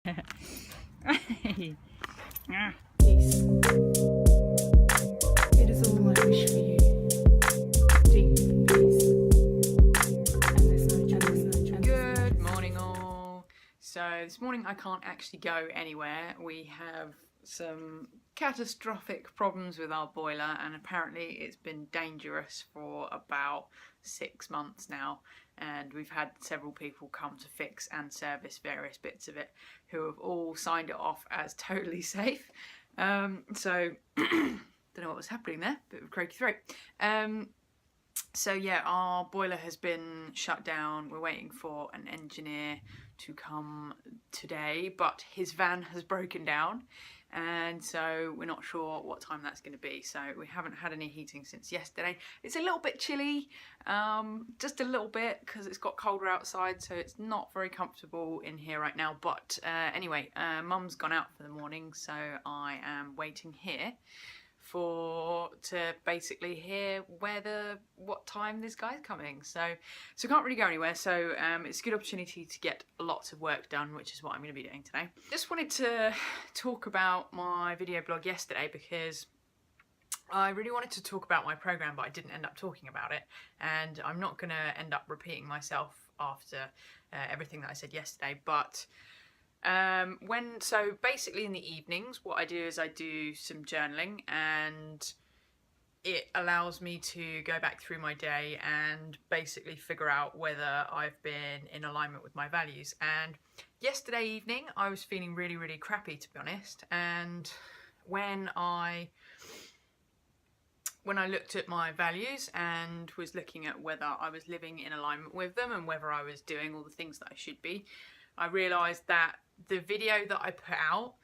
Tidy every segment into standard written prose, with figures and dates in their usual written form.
Peace. It is all I wish for you. Deep peace. And there's no judgment. Good morning all. So this morning I can't actually go anywhere. We have some catastrophic problems with our boiler, and apparently it's been dangerous for about 6 months now, and we've had several people come to fix and service various bits of it who have all signed it off as totally safe. So don't know what was happening there, bit of a croaky throat. So yeah, our boiler has been shut down. We're waiting for an engineer to come today, but his van has broken down, and so we're not sure what time that's going to be. So we haven't had any heating since yesterday. It's a little bit chilly, just a little bit, because it's got colder outside, so it's not very comfortable in here right now. But anyway, Mum's gone out for the morning, so I am waiting here to basically hear what time this guy's coming. So can't really go anywhere. So it's a good opportunity to get lots of work done, which is what I'm going to be doing today. Just wanted to talk about my video blog yesterday, because I really wanted to talk about my program, but I didn't end up talking about it, and I'm not going to end up repeating myself after everything that I said yesterday. But so basically in the evenings, what I do is I do some journaling, and it allows me to go back through my day and basically figure out whether I've been in alignment with my values. And yesterday evening I was feeling really, really crappy, to be honest, and when I looked at my values and was looking at whether I was living in alignment with them and whether I was doing all the things that I should be, I realised that the video that I put out,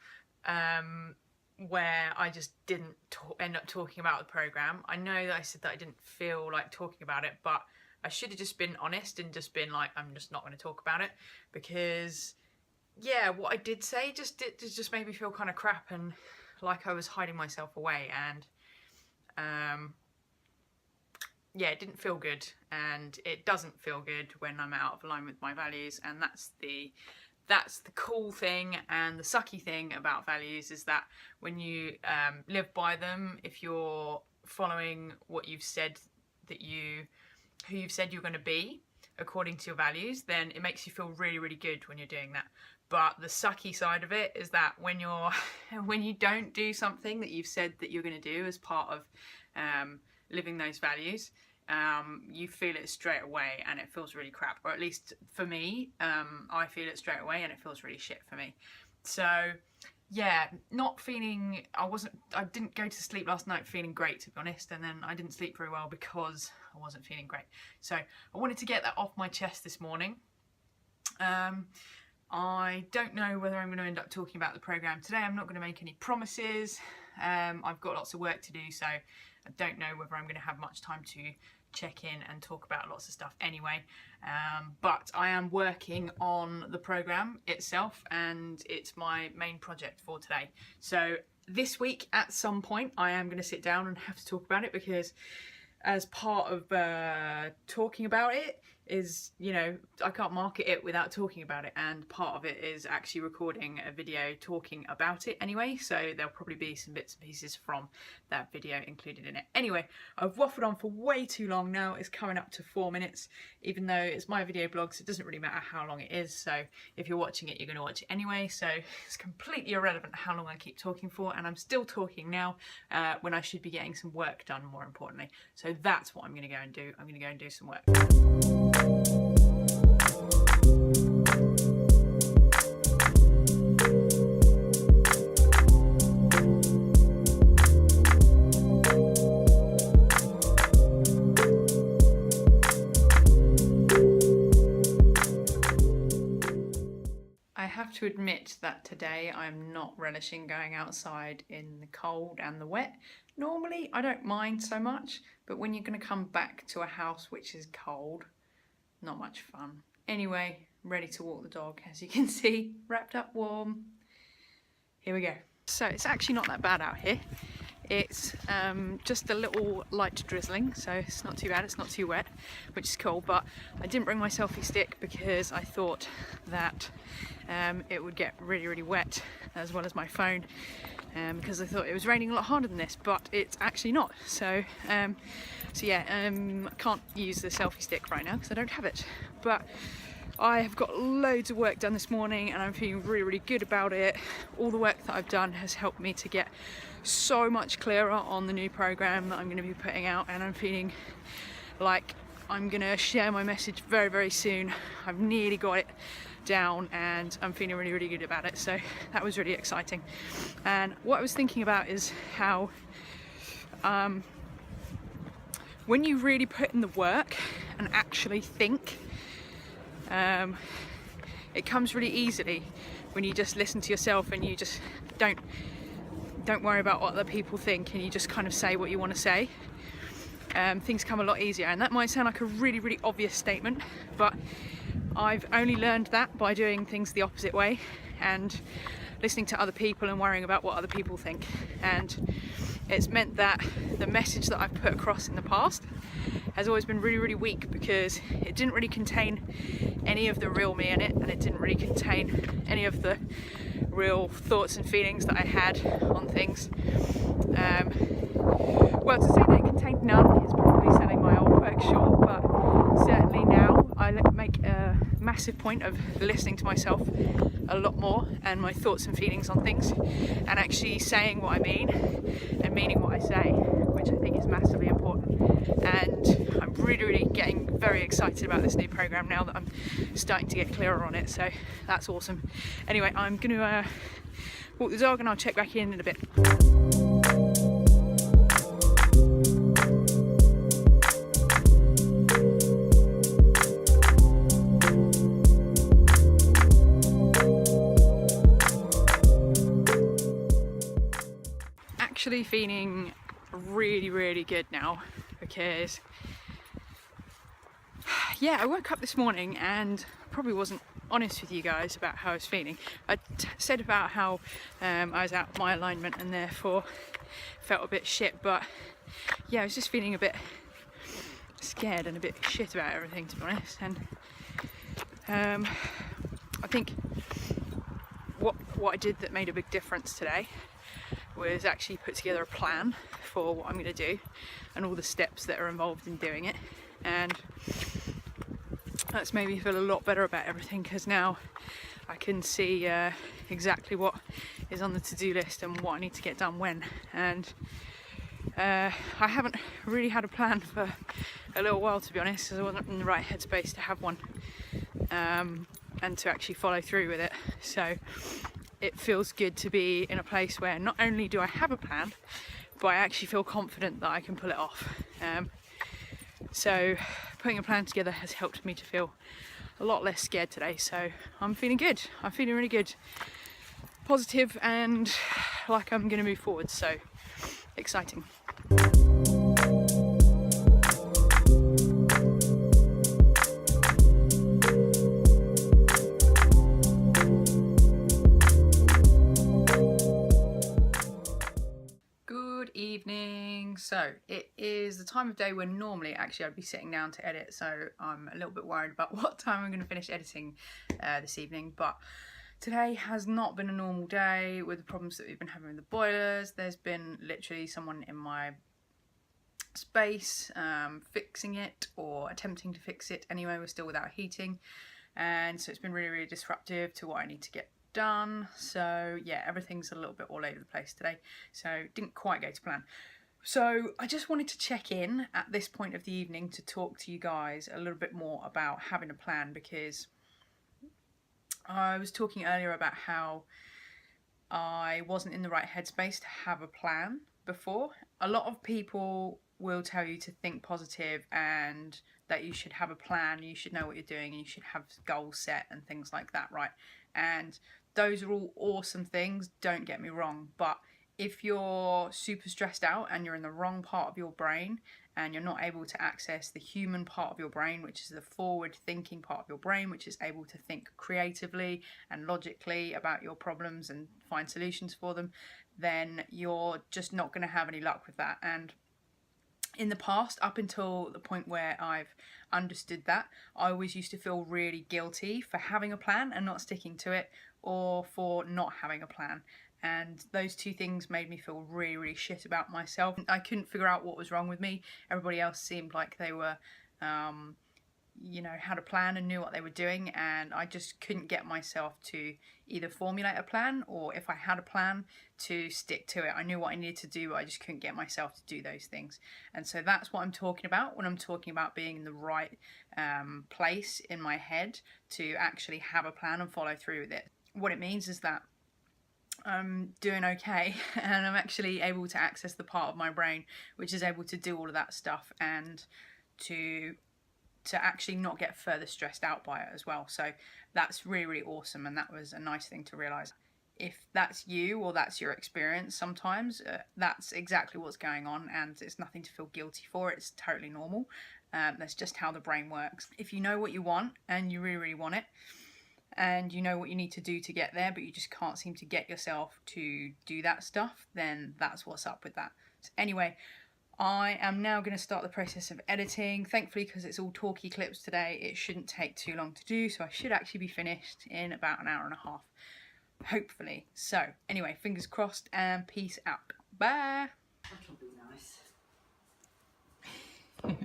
where I just didn't end up talking about the program, I know that I said that I didn't feel like talking about it, but I should have just been honest and just been like, I'm just not going to talk about it, because yeah, what I did say just made me feel kind of crap and like I was hiding myself away, and yeah, it didn't feel good, and it doesn't feel good when I'm out of line with my values. And that's the cool thing, and the sucky thing about values is that when you live by them, if you're following what you've said who you've said you're going to be according to your values, then it makes you feel really, really good when you're doing that. But the sucky side of it is that when you don't do something that you've said that you're going to do as part of living those values, you feel it straight away, and it feels really crap. Or at least for me, I feel it straight away, and it feels really shit for me. So yeah, I didn't go to sleep last night feeling great, to be honest, and then I didn't sleep very well because I wasn't feeling great. So I wanted to get that off my chest this morning. I don't know whether I'm going to end up talking about the program today. I'm not going to make any promises. I've got lots of work to do, so I don't know whether I'm going to have much time to check in and talk about lots of stuff anyway. But I am working on the program itself, and it's my main project for today. So this week at some point I am going to sit down and have to talk about it, because as part of talking about it is, you know, I can't market it without talking about it, and part of it is actually recording a video talking about it anyway, so there'll probably be some bits and pieces from that video included in it. Anyway, I've waffled on for way too long now. It's coming up to 4 minutes, even though it's my video blog, so it doesn't really matter how long it is. So if you're watching it, you're going to watch it anyway, so it's completely irrelevant how long I keep talking for, and I'm still talking now when I should be getting some work done, more importantly. So that's what I'm going to go and do. I'm going to go and do some work. I have to admit that today I'm not relishing going outside in the cold and the wet. Normally I don't mind so much, but when you're going to come back to a house which is cold, not much fun. Anyway, ready to walk the dog, as you can see, wrapped up warm. Here we go. So it's actually not that bad out here. It's just a little light drizzling, so it's not too bad, it's not too wet, which is cool. But I didn't bring my selfie stick because I thought that it would get really wet, as well as my phone, because I thought it was raining a lot harder than this, but it's actually not. So yeah, I can't use the selfie stick right now because I don't have it. But I have got loads of work done this morning and I'm feeling really good about it. All the work that I've done has helped me to get so much clearer on the new program that I'm going to be putting out, and I'm feeling like I'm going to share my message very soon. I've nearly got it down and I'm feeling really good about it, so that was really exciting. And what I was thinking about is how when you really put in the work and actually think, it comes really easily when you just listen to yourself and you just don't worry about what other people think, and you just kind of say what you want to say. Things come a lot easier, and that might sound like a really obvious statement, but I've only learned that by doing things the opposite way and listening to other people and worrying about what other people think. And it's meant that the message that I've put across in the past has always been really weak, because it didn't really contain any of the real me in it, and it didn't really contain any of the real thoughts and feelings that I had on things. Well, to say that it contained none is probably selling my old work short, but certainly now I make a massive point of listening to myself a lot more and my thoughts and feelings on things, and actually saying what I mean and meaning what I say, which I think is massively important. And I'm really getting very excited about this new program now that I'm starting to get clearer on it, so that's awesome. Anyway, I'm going to walk the dog and I'll check back in a bit. Actually feeling really good now, because yeah, I woke up this morning and probably wasn't honest with you guys about how I was feeling. I said about how I was out of my alignment and therefore felt a bit shit, but yeah, I was just feeling a bit scared and a bit shit about everything, to be honest. And I think what I did that made a big difference today was actually put together a plan for what I'm going to do and all the steps that are involved in doing it, and that's made me feel a lot better about everything, because now I can see exactly what is on the to-do list and what I need to get done when. And I haven't really had a plan for a little while, to be honest, because I wasn't in the right headspace to have one, and to actually follow through with it. So it feels good to be in a place where not only do I have a plan, but I actually feel confident that I can pull it off. So putting a plan together has helped me to feel a lot less scared today, so I'm feeling good. I'm feeling really good, positive, and like I'm going to move forward, so exciting. Evening. So it is the time of day when normally actually I'd be sitting down to edit, so I'm a little bit worried about what time I'm going to finish editing this evening. But today has not been a normal day with the problems that we've been having with the boilers. There's been literally someone in my space fixing it or attempting to fix it. Anyway, we're still without heating, and so it's been really disruptive to what I need to get done. So yeah, everything's a little bit all over the place today, so didn't quite go to plan. So I just wanted to check in at this point of the evening to talk to you guys a little bit more about having a plan, because I was talking earlier about how I wasn't in the right headspace to have a plan before. A lot of people will tell you to think positive and that you should have a plan, you should know what you're doing, and you should have goals set and things like that, right? And those are all awesome things, don't get me wrong, but if you're super stressed out and you're in the wrong part of your brain and you're not able to access the human part of your brain, which is the forward thinking part of your brain, which is able to think creatively and logically about your problems and find solutions for them, then you're just not going to have any luck with that. And in the past, up until the point where I've understood that, I always used to feel really guilty for having a plan and not sticking to it, or for not having a plan. And those two things made me feel really, really shit about myself. I couldn't figure out what was wrong with me. Everybody else seemed like they were, you know, had a plan and knew what they were doing, and I just couldn't get myself to either formulate a plan, or if I had a plan, to stick to it. I knew what I needed to do, but I just couldn't get myself to do those things. And so that's what I'm talking about when I'm talking about being in the right place in my head to actually have a plan and follow through with it. What it means is that I'm doing okay and I'm actually able to access the part of my brain which is able to do all of that stuff, and to actually not get further stressed out by it as well. So that's really, really awesome, and that was a nice thing to realise. If that's you or that's your experience sometimes, that's exactly what's going on, and it's nothing to feel guilty for. It's totally normal. That's just how the brain works. If you know what you want and you really, really want it, and you know what you need to do to get there, but you just can't seem to get yourself to do that stuff, then that's what's up with that. So anyway, I am now going to start the process of editing. Thankfully, because it's all talky clips today, it shouldn't take too long to do, so I should actually be finished in about an hour and a half, hopefully. So anyway, fingers crossed, and peace out. Bye. That'll be nice.